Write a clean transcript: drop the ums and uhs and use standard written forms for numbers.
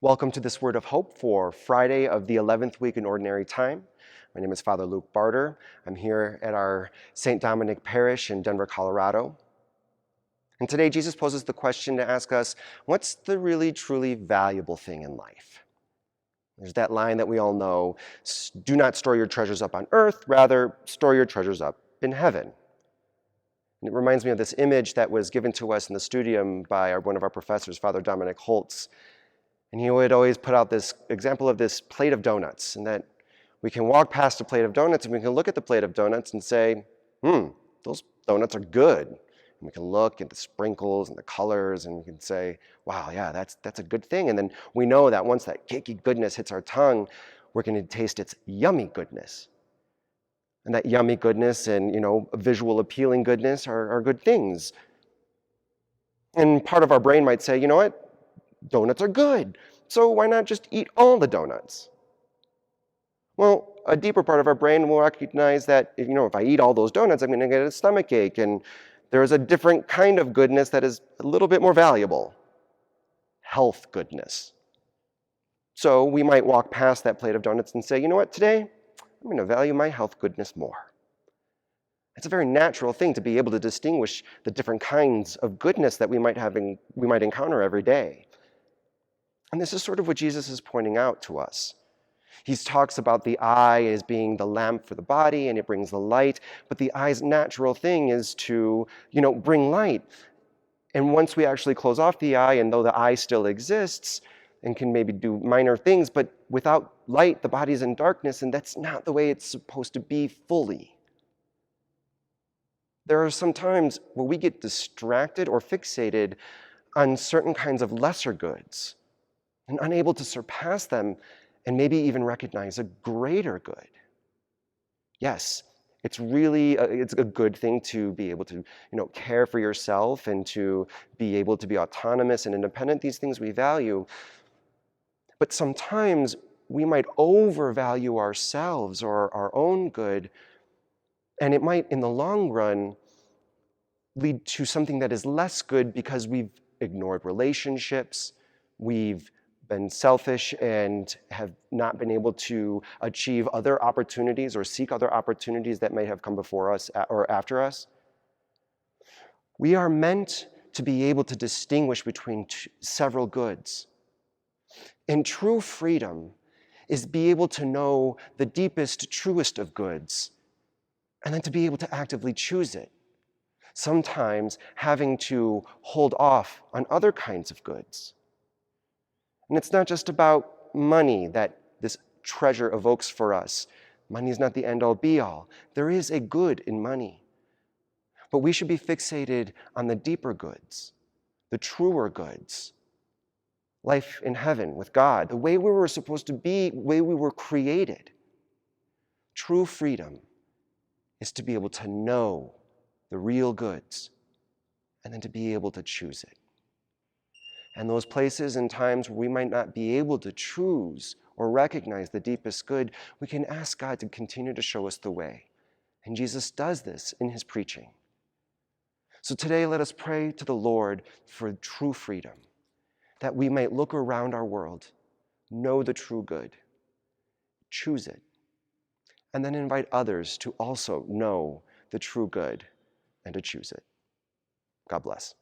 Welcome to this Word of Hope for Friday of the 11th week in Ordinary Time. My name is Father Luke Barter. I'm here at our St. Dominic Parish in Denver, Colorado. And today Jesus poses the question to ask us, what's the really truly valuable thing in life? There's that line that we all know, do not store your treasures up on earth, rather store your treasures up in heaven. And it reminds me of this image that was given to us in the studium by one of our professors, Father Dominic Holtz. And he would always put out this example of this plate of donuts, and that we can walk past a plate of donuts and we can look at the plate of donuts and say, those donuts are good. And we can look at the sprinkles and the colors and we can say, wow, yeah, that's a good thing. And then we know that once that cakey goodness hits our tongue, we're going to taste its yummy goodness. And that yummy goodness and, visual appealing goodness are good things. And part of our brain might say, you know what? Donuts are good, so why not just eat all the donuts? Well, a deeper part of our brain will recognize that if I eat all those donuts, I'm going to get a stomach ache, and there is a different kind of goodness that is a little bit more valuable, health goodness. So we might walk past that plate of donuts and say, you know what, today I'm going to value my health goodness more. It's a very natural thing to be able to distinguish the different kinds of goodness that we might encounter every day. And this is sort of what Jesus is pointing out to us. He talks about the eye as being the lamp for the body and it brings the light, but the eye's natural thing is to, bring light. And once we actually close off the eye, and though the eye still exists and can maybe do minor things, but without light, the body's in darkness, and that's not the way it's supposed to be fully. There are some times where we get distracted or fixated on certain kinds of lesser goods and unable to surpass them and maybe even recognize a greater good. Yes, it's a good thing to be able to, care for yourself and to be able to be autonomous and independent. These things we value. But sometimes we might overvalue ourselves or our own good, and it might, in the long run, lead to something that is less good because we've ignored relationships, we've been selfish and have not been able to achieve other opportunities or seek other opportunities that may have come before us or after us. We are meant to be able to distinguish between several goods. And true freedom is be able to know the deepest, truest of goods, and then to be able to actively choose it. Sometimes having to hold off on other kinds of goods. And it's not just about money that this treasure evokes for us. Money is not the end-all be-all. There is a good in money. But we should be fixated on the deeper goods, the truer goods. Life in heaven with God, the way we were supposed to be, the way we were created. True freedom is to be able to know the real goods and then to be able to choose it. And those places and times where we might not be able to choose or recognize the deepest good, we can ask God to continue to show us the way. And Jesus does this in his preaching. So today, let us pray to the Lord for true freedom, that we might look around our world, know the true good, choose it, and then invite others to also know the true good and to choose it. God bless.